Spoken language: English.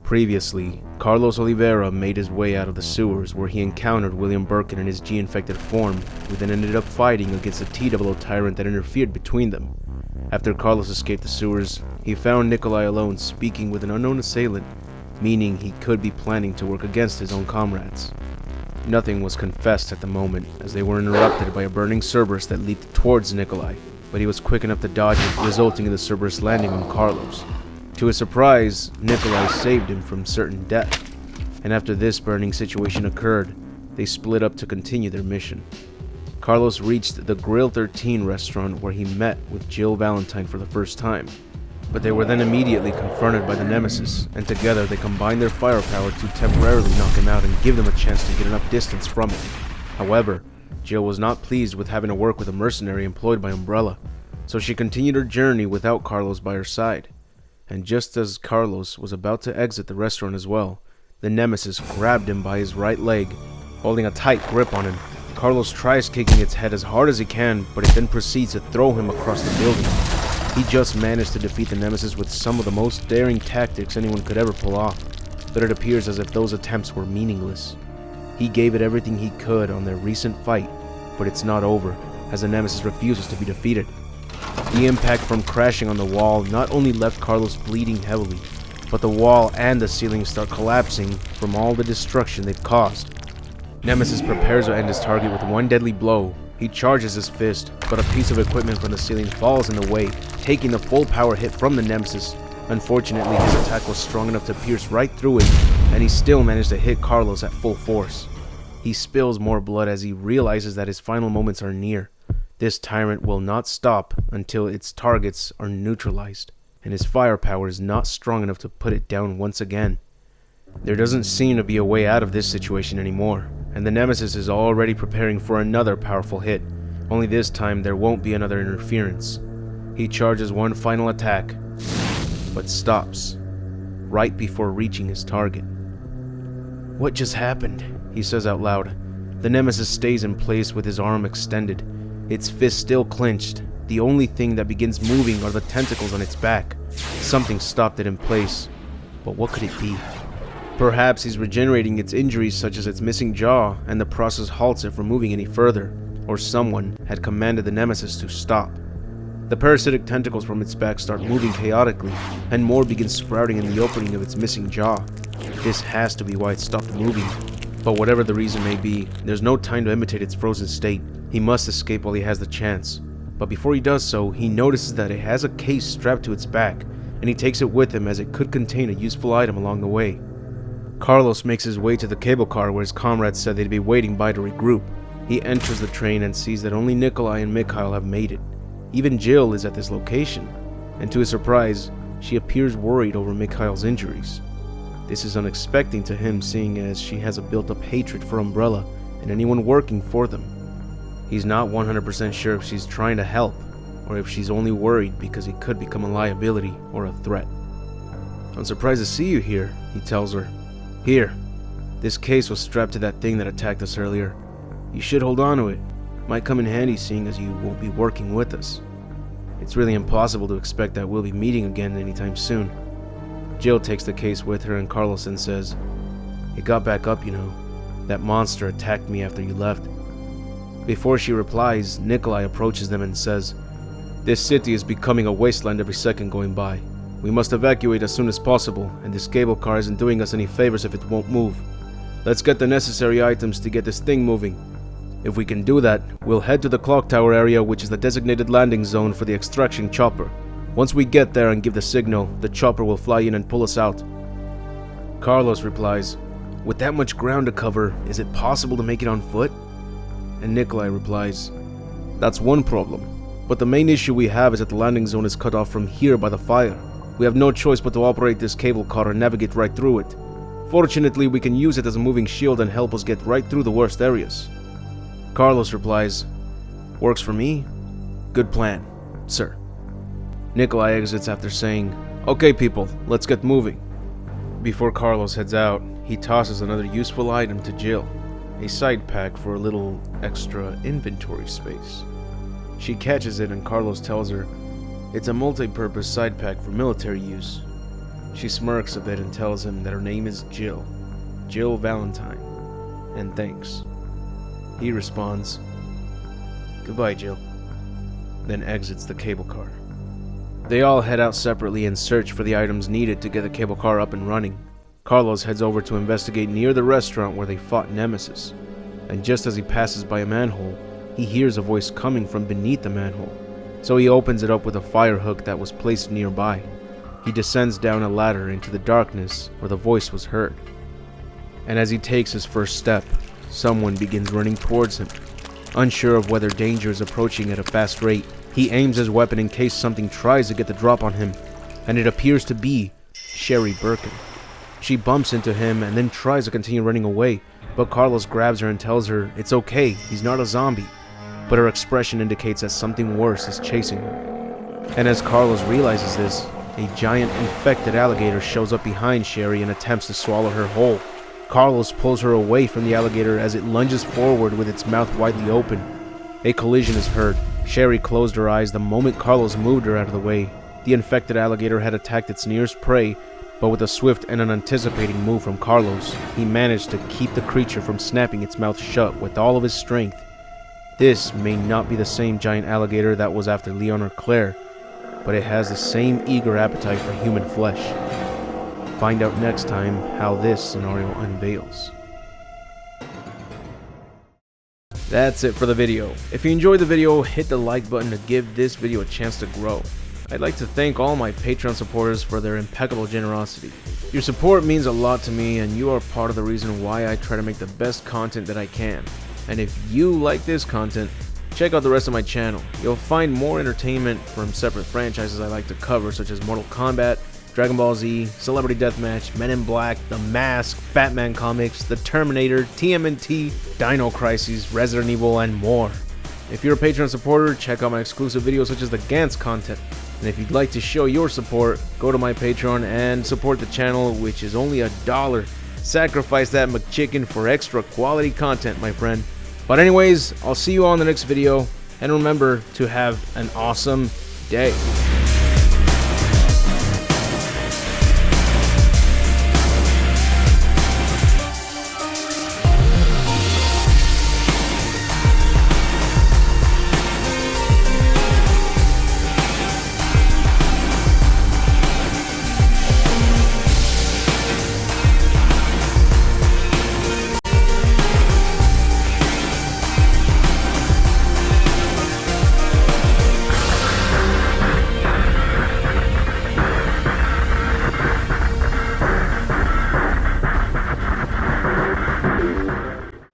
Previously, Carlos Oliveira made his way out of the sewers where he encountered William Birkin in his G-infected form, who then ended up fighting against a T-00 tyrant that interfered between them. After Carlos escaped the sewers, he found Nikolai alone speaking with an unknown assailant, meaning he could be planning to work against his own comrades. Nothing was confessed at the moment, as they were interrupted by a burning Cerberus that leaped towards Nikolai, but he was quick enough to dodge it, resulting in the Cerberus landing on Carlos. To his surprise, Nikolai saved him from certain death, and after this burning situation occurred, they split up to continue their mission. Carlos reached the Grill 13 restaurant where he met with Jill Valentine for the first time, but they were then immediately confronted by the Nemesis, and together they combined their firepower to temporarily knock him out and give them a chance to get enough distance from him. However, Jill was not pleased with having to work with a mercenary employed by Umbrella, so she continued her journey without Carlos by her side. And just as Carlos was about to exit the restaurant as well, the Nemesis grabbed him by his right leg, holding a tight grip on him. Carlos tries kicking its head as hard as he can, but it then proceeds to throw him across the building. He just managed to defeat the Nemesis with some of the most daring tactics anyone could ever pull off, but it appears as if those attempts were meaningless. He gave it everything he could on their recent fight, but it's not over, as the Nemesis refuses to be defeated. The impact from crashing on the wall not only left Carlos bleeding heavily, but the wall and the ceiling start collapsing from all the destruction they've caused. Nemesis prepares to end his target with one deadly blow. He charges his fist, but a piece of equipment from the ceiling falls in the way, taking the full power hit from the Nemesis. Unfortunately, his attack was strong enough to pierce right through it, and he still managed to hit Carlos at full force. He spills more blood as he realizes that his final moments are near. This tyrant will not stop until its targets are neutralized, and his firepower is not strong enough to put it down once again. There doesn't seem to be a way out of this situation anymore, and the Nemesis is already preparing for another powerful hit, only this time there won't be another interference. He charges one final attack, but stops, right before reaching his target. "What just happened?" he says out loud. The Nemesis stays in place with his arm extended, its fist still clenched. The only thing that begins moving are the tentacles on its back. Something stopped it in place, but what could it be? Perhaps he's regenerating its injuries such as its missing jaw, and the process halts it from moving any further, or someone had commanded the Nemesis to stop. The parasitic tentacles from its back start moving chaotically, and more begin sprouting in the opening of its missing jaw. This has to be why it stopped moving, but whatever the reason may be, there's no time to imitate its frozen state. He must escape while he has the chance, but before he does so, he notices that it has a case strapped to its back, and he takes it with him as it could contain a useful item along the way. Carlos makes his way to the cable car where his comrades said they'd be waiting by to regroup. He enters the train and sees that only Nikolai and Mikhail have made it. Even Jill is at this location, and to his surprise, she appears worried over Mikhail's injuries. This is unexpected to him, seeing as she has a built-up hatred for Umbrella and anyone working for them. He's not 100% sure if she's trying to help, or if she's only worried because he could become a liability or a threat. "I'm surprised to see you here," he tells her. "Here, this case was strapped to that thing that attacked us earlier. You should hold on to it. Might come in handy seeing as you won't be working with us. It's really impossible to expect that we'll be meeting again anytime soon." Jill takes the case with her, and Carlos then says, "It got back up, you know. That monster attacked me after you left." Before she replies, Nikolai approaches them and says, "This city is becoming a wasteland every second going by. We must evacuate as soon as possible, and this cable car isn't doing us any favors if it won't move. Let's get the necessary items to get this thing moving. If we can do that, we'll head to the clock tower area, which is the designated landing zone for the extraction chopper. Once we get there and give the signal, the chopper will fly in and pull us out." Carlos replies, "With that much ground to cover, is it possible to make it on foot?" And Nikolai replies, "That's one problem, but the main issue we have is that the landing zone is cut off from here by the fire. We have no choice but to operate this cable car and navigate right through it. Fortunately, we can use it as a moving shield and help us get right through the worst areas." Carlos replies, "Works for me. Good plan, sir." Nikolai exits after saying, "Okay people, let's get moving." Before Carlos heads out, he tosses another useful item to Jill, a side pack for a little extra inventory space. She catches it and Carlos tells her, "It's a multi-purpose side pack for military use. She smirks a bit and tells him that her name is Jill Valentine, and thanks. He responds, "Goodbye, Jill," then exits the cable car. They all head out separately and search for the items needed to get the cable car up and running. Carlos heads over to investigate near the restaurant where they fought Nemesis, and just as he passes by a manhole, he hears a voice coming from beneath the manhole, so he opens it up with a fire hook that was placed nearby. He descends down a ladder into the darkness where the voice was heard. And as he takes his first step, someone begins running towards him. Unsure of whether danger is approaching at a fast rate, he aims his weapon in case something tries to get the drop on him, and it appears to be Sherry Birkin. She bumps into him and then tries to continue running away, but Carlos grabs her and tells her it's okay, he's not a zombie. But her expression indicates that something worse is chasing her. And as Carlos realizes this, a giant infected alligator shows up behind Sherry and attempts to swallow her whole. Carlos pulls her away from the alligator as it lunges forward with its mouth widely open. A collision is heard. Sherry closed her eyes the moment Carlos moved her out of the way. The infected alligator had attacked its nearest prey, but with a swift and unanticipated move from Carlos, he managed to keep the creature from snapping its mouth shut with all of his strength. This may not be the same giant alligator that was after Leon or Claire, but it has the same eager appetite for human flesh. Find out next time how this scenario unveils. That's it for the video. If you enjoyed the video, hit the like button to give this video a chance to grow. I'd like to thank all my Patreon supporters for their impeccable generosity. Your support means a lot to me, and you are part of the reason why I try to make the best content that I can. And if you like this content, check out the rest of my channel. You'll find more entertainment from separate franchises I like to cover, such as Mortal Kombat, Dragon Ball Z, Celebrity Deathmatch, Men in Black, The Mask, Batman comics, The Terminator, TMNT, Dino Crises, Resident Evil, and more. If you're a Patreon supporter, check out my exclusive videos such as the Gantz content. And if you'd like to show your support, go to my Patreon and support the channel, which is only $1. Sacrifice that McChicken for extra quality content, my friend. But anyways, I'll see you all in the next video, and remember to have an awesome day.